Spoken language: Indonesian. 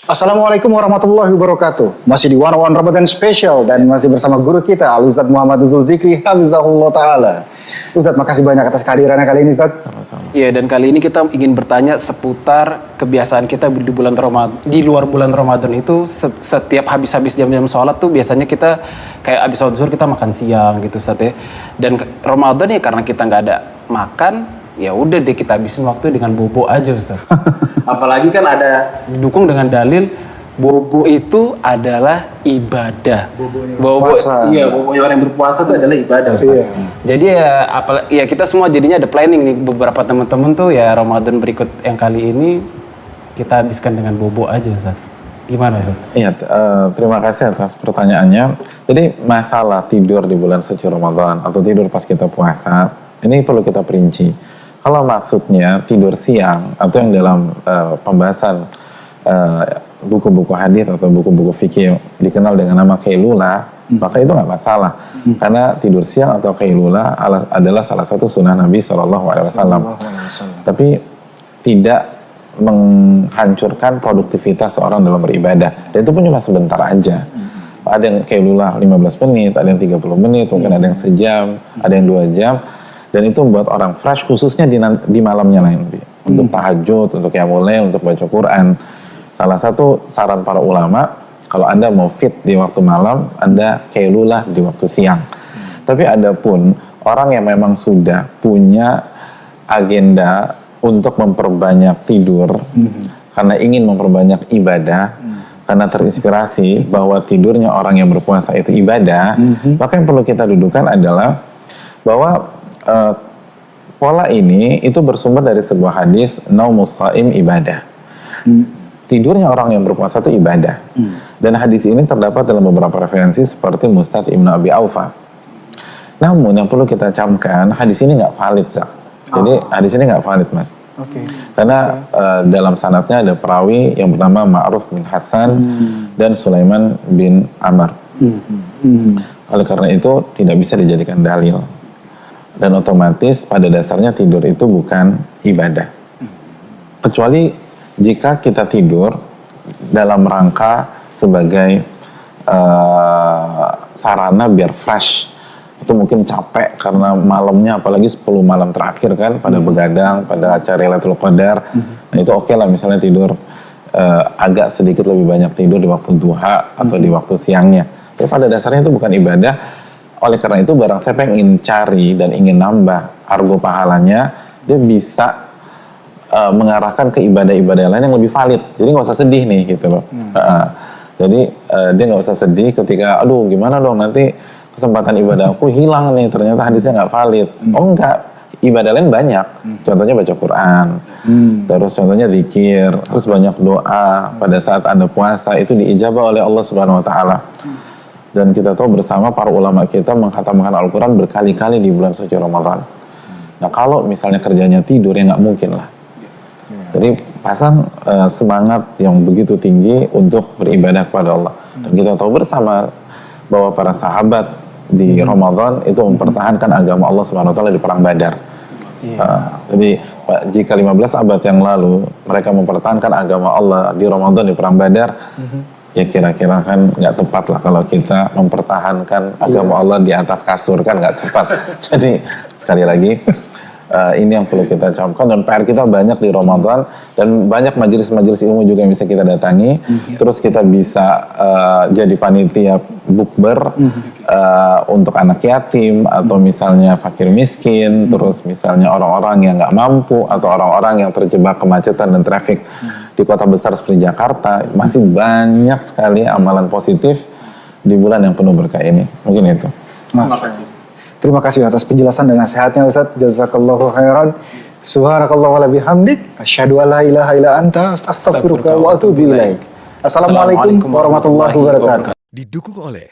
Assalamualaikum warahmatullahi wabarakatuh. Masih di One on Ramadan Special dan masih bersama guru kita Al-Ustadz Muhammad Zulzikri Hafizahullah Ta'ala. Ustadz, makasih banyak atas kehadirannya kali ini, Ustadz. Sama-sama. Iya, dan kali ini kita ingin bertanya seputar kebiasaan kita di bulan Ramadan, di luar bulan Ramadan itu setiap habis jam-jam sholat tuh biasanya kita kayak habis sholat zuhur kita makan siang gitu, Ustadz ya. Dan Ramadan ya karena kita nggak ada makan, ya udah deh kita habisin waktu dengan bobo aja, Ustaz. Apalagi kan ada didukung dengan dalil bobo itu adalah ibadah. Bobo, iya, bobonya orang yang berpuasa itu adalah ibadah, Ustaz. Iya. Jadi ya kita semua jadinya ada planning nih, beberapa teman-teman tuh ya Ramadan berikut yang kali ini kita habiskan dengan bobo aja, Ustaz. Gimana, Ustaz? Iya, terima kasih atas pertanyaannya. Jadi masalah tidur di bulan suci Ramadan atau tidur pas kita puasa, ini perlu kita perinci. Kalau maksudnya tidur siang atau yang dalam pembahasan buku-buku hadis atau buku-buku fikih dikenal dengan nama qailula, maka itu nggak masalah. Karena tidur siang atau qailula adalah salah satu sunnah Nabi SAW. Tapi tidak menghancurkan produktivitas seorang dalam beribadah. Dan itu pun cuma sebentar aja. Ada yang qailula 15 menit, ada yang 30 menit, mungkin ada yang sejam, ada yang 2 jam. Dan itu membuat orang fresh, khususnya di malamnya nanti. Untuk tahajud, untuk qiyamul lail, untuk baca Quran. Salah satu saran para ulama, kalau Anda mau fit di waktu malam, Anda qailulah di waktu siang. Tapi ada pun orang yang memang sudah punya agenda untuk memperbanyak tidur, karena ingin memperbanyak ibadah, karena terinspirasi bahwa tidurnya orang yang berpuasa itu ibadah, maka yang perlu kita dudukan adalah bahwa pola ini itu bersumber dari sebuah hadis, naumus shaim ibadah. Tidurnya orang yang berpuasa itu ibadah. Dan hadis ini terdapat dalam beberapa referensi seperti Mustad Ibnu Abi Aufa. Namun yang perlu kita camkan, hadis ini nggak valid, Zak. Jadi hadis ini nggak valid, Mas. Karena dalam sanadnya ada perawi yang bernama Ma'ruf bin Hasan dan Sulaiman bin Amr. Oleh karena itu tidak bisa dijadikan dalil. Dan otomatis pada dasarnya tidur itu bukan ibadah. Kecuali jika kita tidur dalam rangka sebagai sarana biar fresh. Itu mungkin capek karena malamnya, apalagi 10 malam terakhir kan, pada begadang, pada acara Lailatul Qadar. Nah itu oke lah misalnya tidur agak sedikit lebih banyak tidur di waktu duha atau di waktu siangnya. Tapi pada dasarnya itu bukan ibadah. Oleh karena itu barang siapa yang ingin cari dan ingin nambah argo pahalanya, dia bisa mengarahkan ke ibadah-ibadah lain yang lebih valid. Jadi nggak usah sedih nih gitu loh. Jadi dia nggak usah sedih ketika, aduh gimana dong nanti kesempatan ibadahku hilang nih, ternyata hadisnya nggak valid. Oh enggak, ibadah lain banyak. Contohnya baca Quran, terus contohnya zikir, terus banyak doa pada saat Anda puasa itu diijabah oleh Allah Subhanahu Wa Taala. Dan kita tahu bersama para ulama kita mengkhatamkan Al-Quran berkali-kali di bulan suci Ramadan. Nah kalau misalnya kerjanya tidur, ya nggak mungkin lah. Jadi pasang semangat yang begitu tinggi untuk beribadah kepada Allah. Dan kita tahu bersama bahwa para sahabat di Ramadan itu mempertahankan agama Allah Subhanahu Wa Taala di perang Badar. Jadi jika 15 abad yang lalu mereka mempertahankan agama Allah di Ramadan di perang Badar, ya kira-kira kan nggak tepat lah kalau kita mempertahankan agama Allah di atas kasur, kan nggak tepat. Jadi sekali lagi ini yang perlu kita camkan, dan PR kita banyak di Ramadan dan banyak majelis-majelis ilmu juga yang bisa kita datangi. Terus kita bisa jadi panitia bukber untuk anak yatim atau misalnya fakir miskin, terus misalnya orang-orang yang nggak mampu atau orang-orang yang terjebak kemacetan dan traffic di kota besar seperti Jakarta. Masih banyak sekali amalan positif di bulan yang penuh berkah ini. Mungkin itu. Terima kasih. Terima kasih atas penjelasan dan nasihatnya, Ustaz. Jazakallahu khairan. Subhanakallah wa bihamdik, asyhadu an la ilaha illa anta, astaghfiruka wa atubu ilaik. Assalamualaikum warahmatullahi wabarakatuh. Didukung oleh